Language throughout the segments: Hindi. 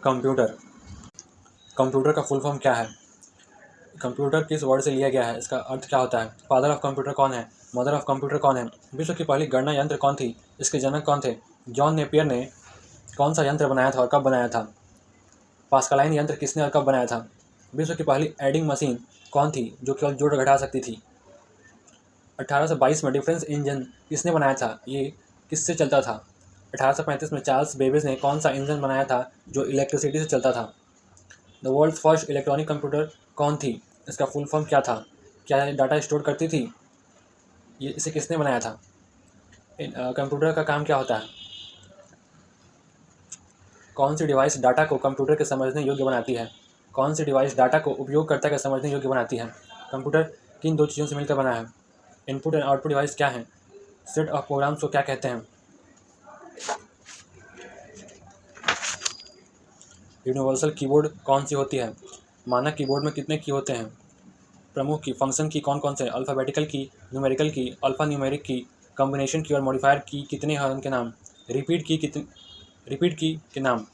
कंप्यूटर। कंप्यूटर का फुल फॉर्म क्या है? कंप्यूटर किस वर्ड से लिया गया है? इसका अर्थ क्या होता है? फादर ऑफ कंप्यूटर कौन है? मदर ऑफ कंप्यूटर कौन है? विश्व की पहली गणना यंत्र कौन थी? इसके जनक कौन थे? जॉन नेपियर ने कौन सा यंत्र बनाया था और कब बनाया था? पास्कलाइन यंत्र किसने और कब बनाया था? विश्व की पहली एडिंग मशीन कौन थी जो केवल जोड़ घटा सकती थी? 1822 में डिफेंस इंजन किसने बनाया था? ये किससे चलता था? 1835 में चार्ल्स बेबेज ने कौन सा इंजन बनाया था जो इलेक्ट्रिसिटी से चलता था? The world's first electronic computer कौन थी? इसका फुल फॉर्म क्या था? क्या ये डाटा स्टोर करती थी? इसे किसने बनाया था? कंप्यूटर का काम क्या होता है? कौन सी डिवाइस डाटा को कंप्यूटर के समझने योग्य बनाती है? कौन सी डिवाइस डाटा को उपयोगकर्ता के समझने योग्य बनाती है? कंप्यूटर किन दो चीज़ों से मिलकर बना है? इनपुट एंड आउटपुट डिवाइस क्या है? सेट ऑफ प्रोग्राम्स को क्या कहते हैं? यूनिवर्सल कीबोर्ड कौन सी होती है? मानक कीबोर्ड में कितने की होते हैं? प्रमुख की, फंक्शन की कौन कौन से? अल्फ़ाबेटिकल की, न्यूमेरिकल की, अल्फ़ा न्यूमेरिक की, कॉम्बिनेशन की और मॉडिफायर की कितने हैं उनके नाम? रिपीट की के नाम?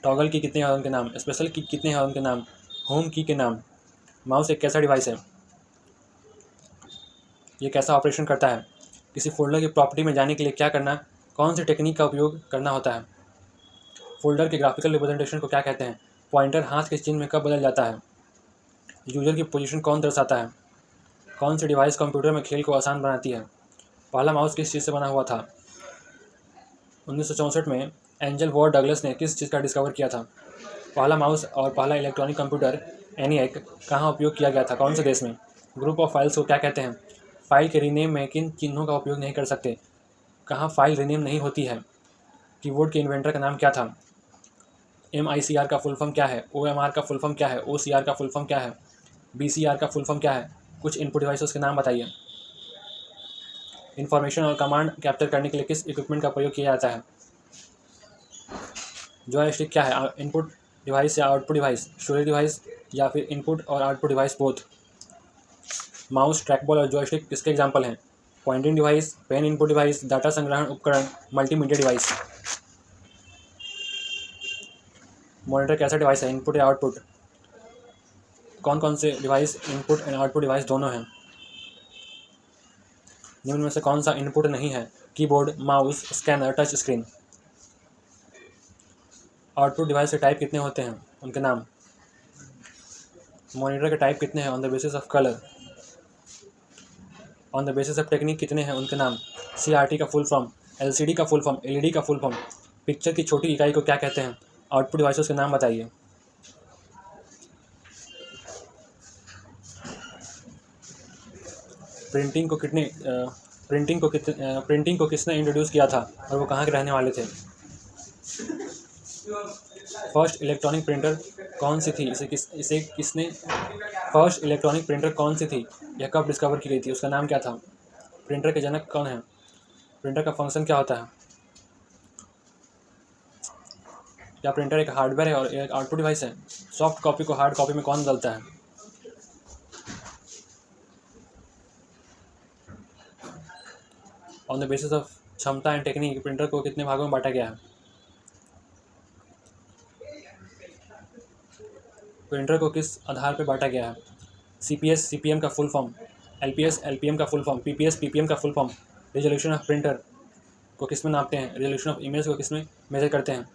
टॉगल की कितने हैं उनके नाम? स्पेशल की कितने हैं उनके नाम? होम की के नाम? माउस एक कैसा डिवाइस है? ये कैसा ऑपरेशन करता है? किसी फोल्डर की प्रॉपर्टी में जाने के लिए क्या करना, कौन सी टेक्निक का उपयोग करना होता है? फोल्डर के ग्राफिकल रिप्रेजेंटेशन को क्या कहते हैं? पॉइंटर हाथ के चिन्ह में कब बदल जाता है? यूजर की पोजीशन कौन दर्शाता है? कौन सी डिवाइस कंप्यूटर में खेल को आसान बनाती है? पहला माउस किस चीज़ से बना हुआ था? 1964 में एंजल वॉर्ड डगलस ने किस चीज़ का डिस्कवर किया था? पहला माउस और पहला इलेक्ट्रॉनिक कंप्यूटर ENIAC कहाँ उपयोग किया गया था? कौन से देश में? ग्रुप ऑफ फाइल्स को क्या कहते हैं? फाइल के रीनेम में किन चिन्हों का उपयोग नहीं कर सकते? कहाँ फाइल रीनेम नहीं होती है? कीबोर्ड के इन्वेंटर का नाम क्या था? MICR का फुल फॉर्म क्या है? OMR का फुल फॉर्म क्या है? OCR का फुल फॉर्म क्या है? BCR का फुल फॉर्म क्या है? कुछ इनपुट डिवाइसेस के नाम बताइए। इन्फॉर्मेशन और कमांड कैप्चर करने के लिए किस इक्विपमेंट का प्रयोग किया जाता है? जॉयस्टिक क्या है? इनपुट डिवाइस या आउटपुट डिवाइस? स्टोरेज डिवाइस या फिर इनपुट और output device both? Mouse, trackball और जॉयस्टिक किसके एग्जाम्पल हैं? Pointing device, pen input device, data संग्रहण उपकरण, मल्टीमीडिया डिवाइस। मॉनिटर कैसा डिवाइस है? इनपुट या आउटपुट? कौन कौन से device input and output device दोनों हैं? निम्न में से कौन सा इनपुट नहीं है? Keyboard, mouse, scanner, touch screen. Output device के टाइप कितने होते हैं? उनके नाम। मॉनिटर के टाइप कितने हैं? On the basis of colour. On the basis of technique कितने हैं? उनके नाम। CRT का फुल फॉर्म, LCD का फुल फॉर्म, LED का फुल फॉर्म। पिक्चर की छोटी इकाई को क्या कहते हैं? आउटपुट डिवाइसेस के नाम बताइए। प्रिंटिंग को किसने इंट्रोड्यूस किया था और वो कहाँ के रहने वाले थे? फर्स्ट इलेक्ट्रॉनिक प्रिंटर कौन सी थी? इसे किसने फर्स्ट इलेक्ट्रॉनिक प्रिंटर कौन सी थी? यह कब डिस्कवर की गई थी? उसका नाम क्या था? प्रिंटर के जनक कौन है? प्रिंटर का फंक्शन क्या होता है? क्या प्रिंटर एक हार्डवेयर है और एक आउटपुट डिवाइस है? सॉफ्ट कॉपी को हार्ड कॉपी में कौन बदलता है? ऑन द बेसिस ऑफ क्षमता एंड टेक्निक प्रिंटर को कितने भागों में बांटा गया है? प्रिंटर को किस आधार पर बांटा गया है? CPS CPM का फुल फॉर्म, LPS LPM का फुल फॉर्म, PPS PPM का full form. Resolution of printer को किस में नापते हैं? रेजोल्यूशन ऑफ इमेज को किस में मेजर करते हैं?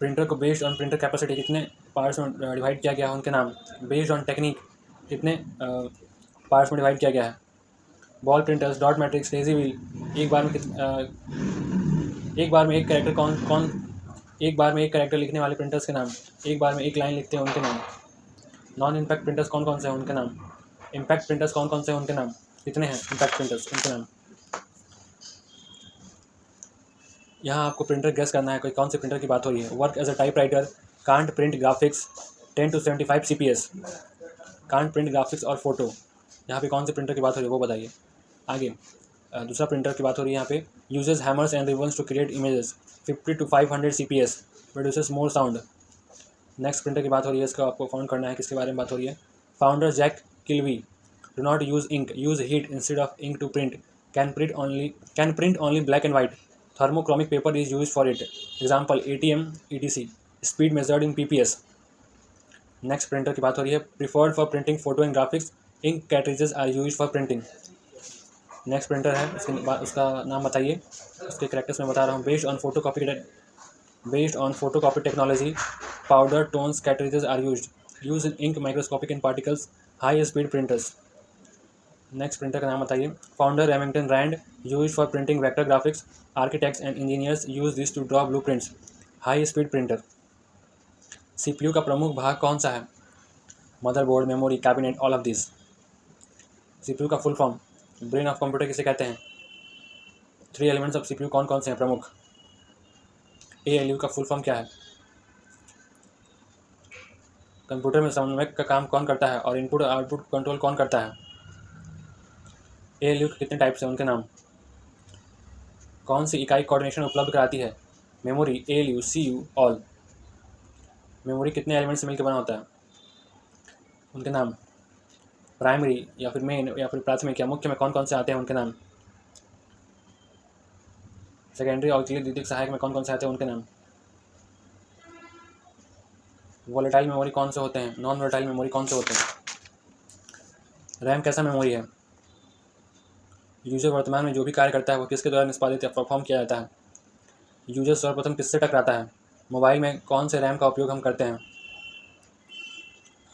प्रिंटर को बेस्ड ऑन प्रिंटर कैपेसिटी कितने पार्ट्स में डिवाइड किया गया है? उनके नाम। बेस्ड ऑन टेक्निक कितने पार्ट्स में डिवाइड किया गया है? Ball printers, dot matrix, Daisy wheel. एक बार में एक कैरेक्टर एक बार में एक कैरेक्टर लिखने वाले प्रिंटर्स के नाम। एक बार में एक लाइन लिखते हैं उनके नाम। नॉन इम्पैक्ट प्रिंटर्स कौन कौन से हैं? उनके नाम। इम्पैक्ट प्रिंटर्स कौन कौन से हैं? उनके नाम। कितने हैं इम्पैक्ट प्रिंटर्स? उनके नाम। यहाँ आपको प्रिंटर गेस करना है कोई कौन से प्रिंटर की बात हो रही है। Work as a typewriter, can't print graphics, 10 to 75 CPS, can't print graphics और फोटो। यहाँ पे कौन से प्रिंटर की बात हो रही है वो बताइए। आगे दूसरा प्रिंटर की बात हो रही है यहाँ पे। Uses hammers and ribbons to create images, 50 to 500 CPS, produces more sound. Next printer की बात हो रही है, इसका आपको फाउंड करना है किसके बारे में बात हो रही है। Founder Jack Kilby. Do not use ink, use heat instead of ink to print. Can print only black and white. Thermochromic paper is use for it, example ATM ETC, speed measured in PPS। Next printer की बात हो रही है, preferred for printing photo and graphics, ink cartridges are use for printing. Next printer है, उसका नाम बताइए। उसके करेक्टर्स में बता रहा हूँ, based on photocopy technology, powder toners cartridges are use in ink microscopic in particles, high speed printers. Next printer का नाम बताइए। Founder Remington Rand, use for printing vector graphics, architects and engineers use this to draw blueprints, high speed printer. CPU का प्रमुख भाग कौन सा है? Motherboard, memory, cabinet, all of this. CPU का full form, brain of computer किसे कहते हैं? 3 एलिमेंट्स ऑफ CPU कौन कौन से हैं प्रमुख? ALU का फुल फॉर्म क्या है? कंप्यूटर में समन्वयक का काम कौन करता है और इनपुट और आउटपुट कंट्रोल कौन करता है? ALU के कितने टाइप्स हैं, उनके नाम? कौन सी इकाई कोऑर्डिनेशन उपलब्ध कराती है? Memory, ALU, CU, all. Memory कितने एलिमेंट से मिलकर बना होता है? उनके नाम? प्राइमरी या फिर मेन या फिर प्राथमिक या मुख्य में कौन कौन से आते हैं, उनके नाम? सेकेंडरी और द्वितीयक सहायक में कौन कौन से आते हैं, उनके नाम? वोलेटाइल मेमोरी कौन से होते हैं? नॉन वोलेटाइल मेमोरी कौन से होते हैं? रैम कैसा मेमोरी है? यूजर वर्तमान में जो भी कार्य करता है वो किसके द्वारा निष्पादित या परफॉर्म किया जाता है? यूजर सर्वप्रथम किससे टकराता है? मोबाइल में कौन से रैम का उपयोग हम करते हैं?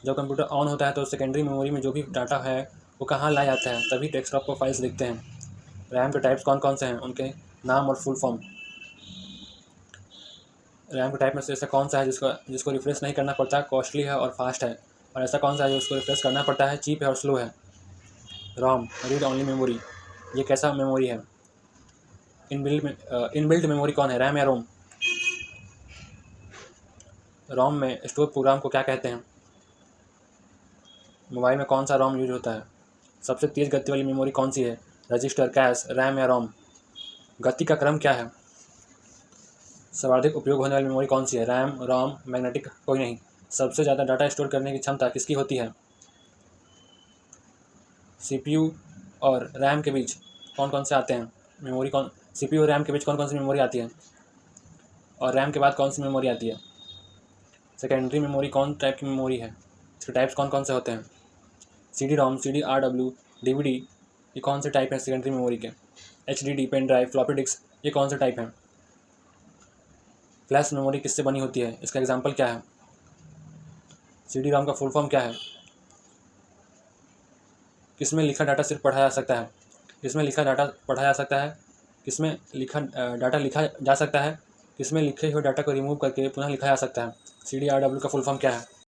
जब कंप्यूटर ऑन होता है तो सेकेंडरी मेमोरी में जो भी डाटा है वो कहाँ लाया जाता है, तभी डेस्कटॉप पर फाइल्स दिखते हैं। रैम के टाइप्स कौन कौन से हैं, उनके नाम और फुल फॉर्म? रैम के टाइप में से ऐसा कौन सा है जिसको रिफ्रेश नहीं करना पड़ता, कॉस्टली है और फास्ट है, और ऐसा कौन सा है जिसको रिफ्रेश करना पड़ता है, चीप है और स्लो है? रोम, रीड ओनली मेमोरी, ये कैसा मेमोरी है? इनबिल्ट मेमोरी कौन है, रैम या रोम? रोम में स्टोर प्रोग्राम को क्या कहते हैं? मोबाइल में कौन सा रोम यूज होता है? सबसे तेज़ गति वाली मेमोरी कौन सी है, रजिस्टर, कैश, रैम या रोम? गति का क्रम क्या है? सर्वाधिक उपयोग होने वाली मेमोरी कौन सी है, रैम, रोम, मैग्नेटिक, कोई नहीं? सबसे ज़्यादा डाटा स्टोर करने की क्षमता किसकी होती है? CPU और रैम के बीच कौन कौन से आते हैं मेमोरी? CPU और रैम के बीच कौन कौन सी मेमोरी आती है, और रैम के बाद कौन सी मेमोरी आती है? सेकेंडरी मेमोरी कौन टाइप की मेमोरी है, इसके टाइप्स कौन कौन से होते हैं? CD-ROM, CD-RW, DVD, ये कौन से टाइप हैं सेकेंडरी मेमोरी के? HDD, pen drive, floppy disk, ये कौन से टाइप हैं? फ्लैश मेमोरी किससे बनी होती है, इसका एग्जाम्पल क्या है? CD-ROM का फुल फॉर्म क्या है? किसमें लिखा डाटा सिर्फ पढ़ा जा सकता है? किसमें लिखा डाटा पढ़ा जा सकता है? किसमें लिखा डाटा लिखा जा सकता है? किसमें लिखे हुए डाटा को रिमूव करके पुनः लिखा जा सकता है? CD-RW का फुल फॉर्म क्या है?